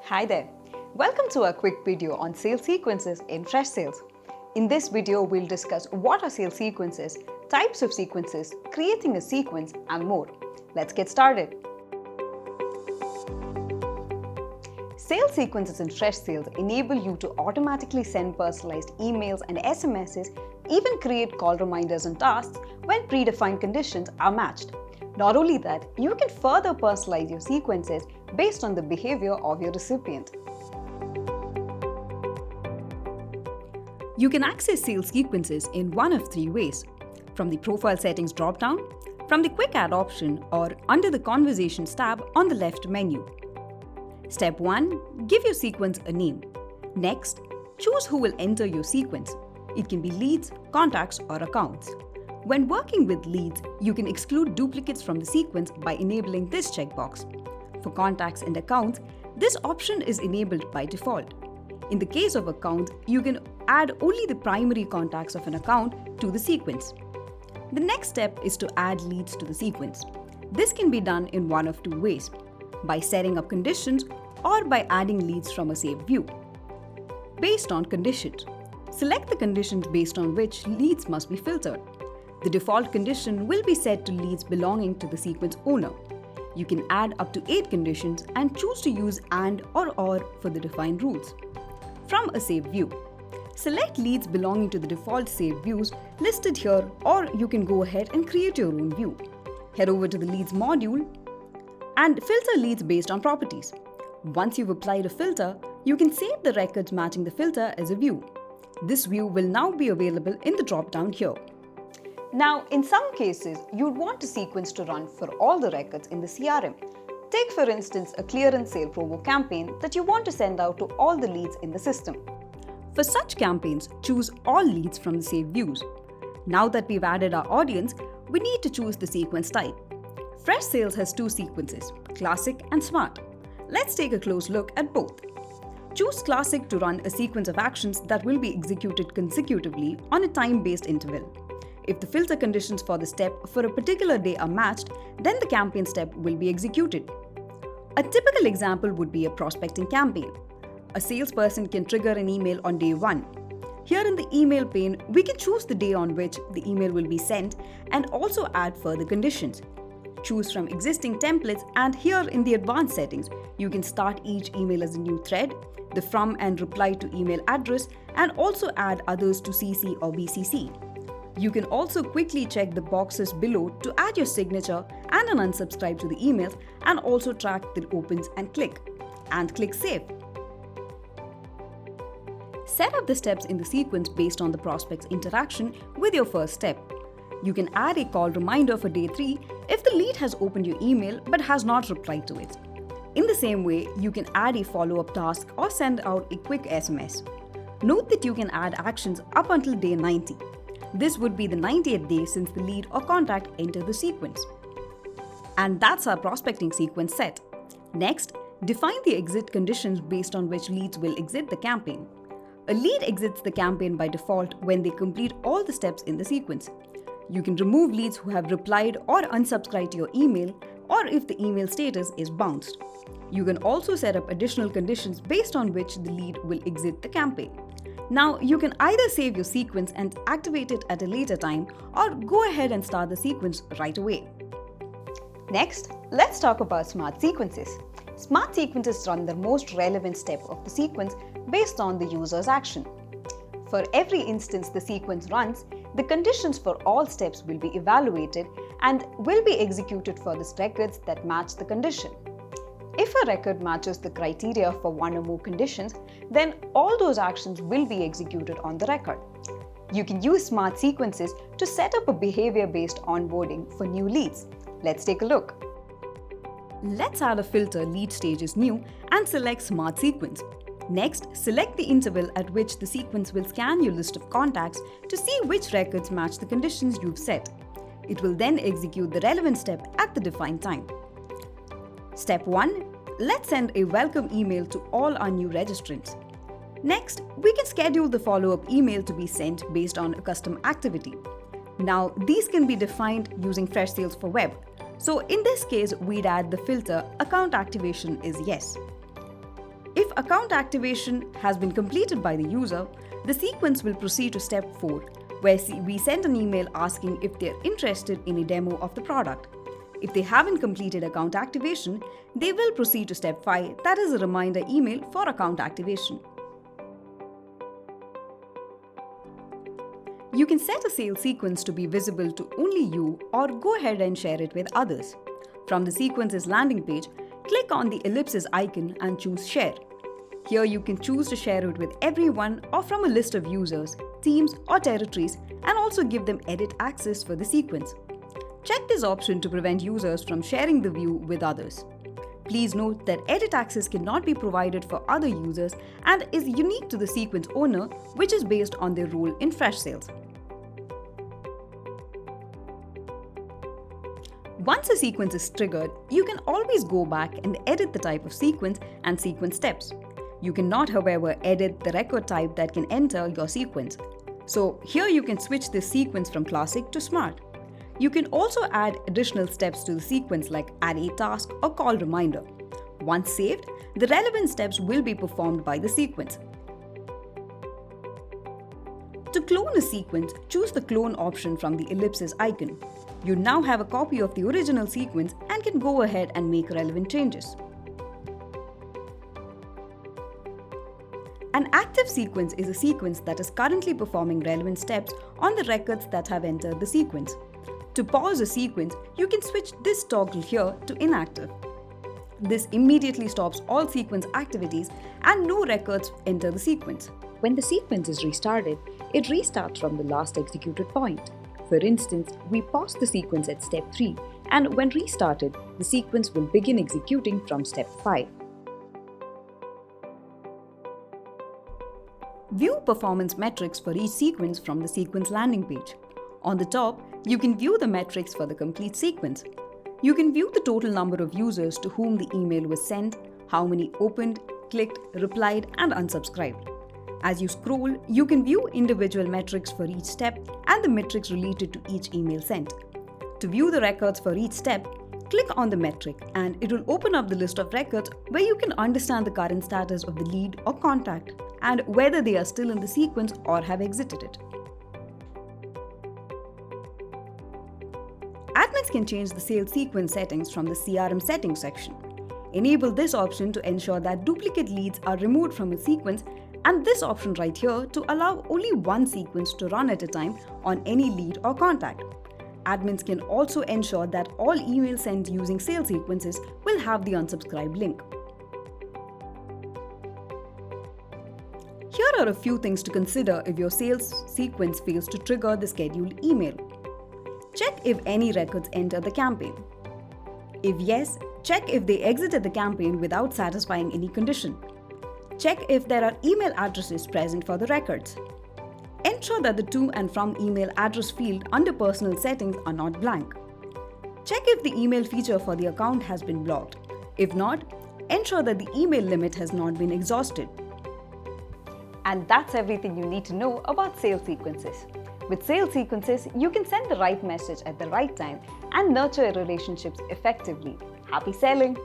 Hi there. Welcome to a quick video on sales sequences in Freshsales. In this video, we'll discuss what are sales sequences, types of sequences, creating a sequence, and more. Let's get started. Sales sequences in Freshsales enable you to automatically send personalized emails and SMSs, even create call reminders and tasks when predefined conditions are matched. Not only that, you can further personalize your sequences based on the behavior of your recipient. You can access sales sequences in one of three ways: from the Profile Settings dropdown, from the Quick Add option, or under the Conversations tab on the left menu. Step 1. Give your sequence a name. Next, choose who will enter your sequence. It can be leads, contacts, or accounts. When working with leads, you can exclude duplicates from the sequence by enabling this checkbox. For contacts and accounts, this option is enabled by default. In the case of accounts, you can add only the primary contacts of an account to the sequence. The next step is to add leads to the sequence. This can be done in one of two ways: by setting up conditions or by adding leads from a saved view. Based on conditions, select the conditions based on which leads must be filtered. The default condition will be set to leads belonging to the sequence owner. You can add up to 8 conditions and choose to use AND or for the defined rules. From a saved view, select leads belonging to the default saved views listed here, or you can go ahead and create your own view. Head over to the leads module and filter leads based on properties. Once you've applied a filter, you can save the records matching the filter as a view. This view will now be available in the drop-down here. Now, in some cases, you'd want a sequence to run for all the records in the CRM. Take, for instance, a clearance sale promo campaign that you want to send out to all the leads in the system. For such campaigns, choose all leads from the saved views. Now that we've added our audience, we need to choose the sequence type. Freshsales has two sequences, Classic and Smart. Let's take a close look at both. Choose Classic to run a sequence of actions that will be executed consecutively on a time-based interval. If the filter conditions for the step for a particular day are matched, then the campaign step will be executed. A typical example would be a prospecting campaign. A salesperson can trigger an email on day 1. Here in the email pane, we can choose the day on which the email will be sent and also add further conditions. Choose from existing templates, and here in the advanced settings, you can start each email as a new thread, the from and reply to email address, and also add others to CC or BCC. You can also quickly check the boxes below to add your signature and an unsubscribe to the emails, and also track the opens and click save. Set up the steps in the sequence based on the prospect's interaction with your first step. You can add a call reminder for day 3 if the lead has opened your email but has not replied to it. In the same way, you can add a follow-up task or send out a quick SMS. Note that you can add actions up until day 90. This would be the 90th day since the lead or contact entered the sequence. And that's our prospecting sequence set. Next, define the exit conditions based on which leads will exit the campaign. A lead exits the campaign by default when they complete all the steps in the sequence. You can remove leads who have replied or unsubscribed to your email, or if the email status is bounced. You can also set up additional conditions based on which the lead will exit the campaign. Now, you can either save your sequence and activate it at a later time, or go ahead and start the sequence right away. Next, let's talk about smart sequences. Smart sequences run the most relevant step of the sequence based on the user's action. For every instance the sequence runs, the conditions for all steps will be evaluated and will be executed for the records that match the condition. If a record matches the criteria for one or more conditions, then all those actions will be executed on the record. You can use smart sequences to set up a behavior-based onboarding for new leads. Let's take a look. Let's add a filter lead stage is new and select Smart Sequence. Next, select the interval at which the sequence will scan your list of contacts to see which records match the conditions you've set. It will then execute the relevant step at the defined time. Step 1. Let's send a welcome email to all our new registrants. Next, we can schedule the follow-up email to be sent based on a custom activity. Now, these can be defined using Freshsales for Web. So in this case, we'd add the filter account activation is yes. If account activation has been completed by the user, the sequence will proceed to step 4, where we send an email asking if they're interested in a demo of the product. If they haven't completed account activation, they will proceed to step 5, that is a reminder email for account activation. You can set a sales sequence to be visible to only you or go ahead and share it with others. From the sequences landing page, click on the ellipsis icon and choose Share. Here you can choose to share it with everyone or from a list of users, teams or territories, and also give them edit access for the sequence. Check this option to prevent users from sharing the view with others. Please note that edit access cannot be provided for other users and is unique to the sequence owner, which is based on their role in Freshsales. Once a sequence is triggered, you can always go back and edit the type of sequence and sequence steps. You cannot, however, edit the record type that can enter your sequence. So here you can switch this sequence from classic to smart. You can also add additional steps to the sequence like add a task or call reminder. Once saved, the relevant steps will be performed by the sequence. To clone a sequence, choose the clone option from the ellipsis icon. You now have a copy of the original sequence and can go ahead and make relevant changes. An active sequence is a sequence that is currently performing relevant steps on the records that have entered the sequence. To pause a sequence, you can switch this toggle here to inactive. This immediately stops all sequence activities and no records enter the sequence. When the sequence is restarted, it restarts from the last executed point. For instance, we pause the sequence at step 3, and when restarted, the sequence will begin executing from step 5. View performance metrics for each sequence from the sequence landing page. On the top, you can view the metrics for the complete sequence. You can view the total number of users to whom the email was sent, how many opened, clicked, replied, and unsubscribed. As you scroll, you can view individual metrics for each step and the metrics related to each email sent. To view the records for each step, click on the metric and it will open up the list of records where you can understand the current status of the lead or contact and whether they are still in the sequence or have exited it. Admins can change the sales sequence settings from the CRM settings section. Enable this option to ensure that duplicate leads are removed from a sequence, and this option right here to allow only one sequence to run at a time on any lead or contact. Admins can also ensure that all emails sent using sales sequences will have the unsubscribe link. Here are a few things to consider if your sales sequence fails to trigger the scheduled email. Check if any records enter the campaign. If yes, check if they exited the campaign without satisfying any condition. Check if there are email addresses present for the records. Ensure that the to and from email address field under personal settings are not blank. Check if the email feature for the account has been blocked. If not, ensure that the email limit has not been exhausted. And that's everything you need to know about sales sequences. With sales sequences, you can send the right message at the right time and nurture relationships effectively. Happy selling!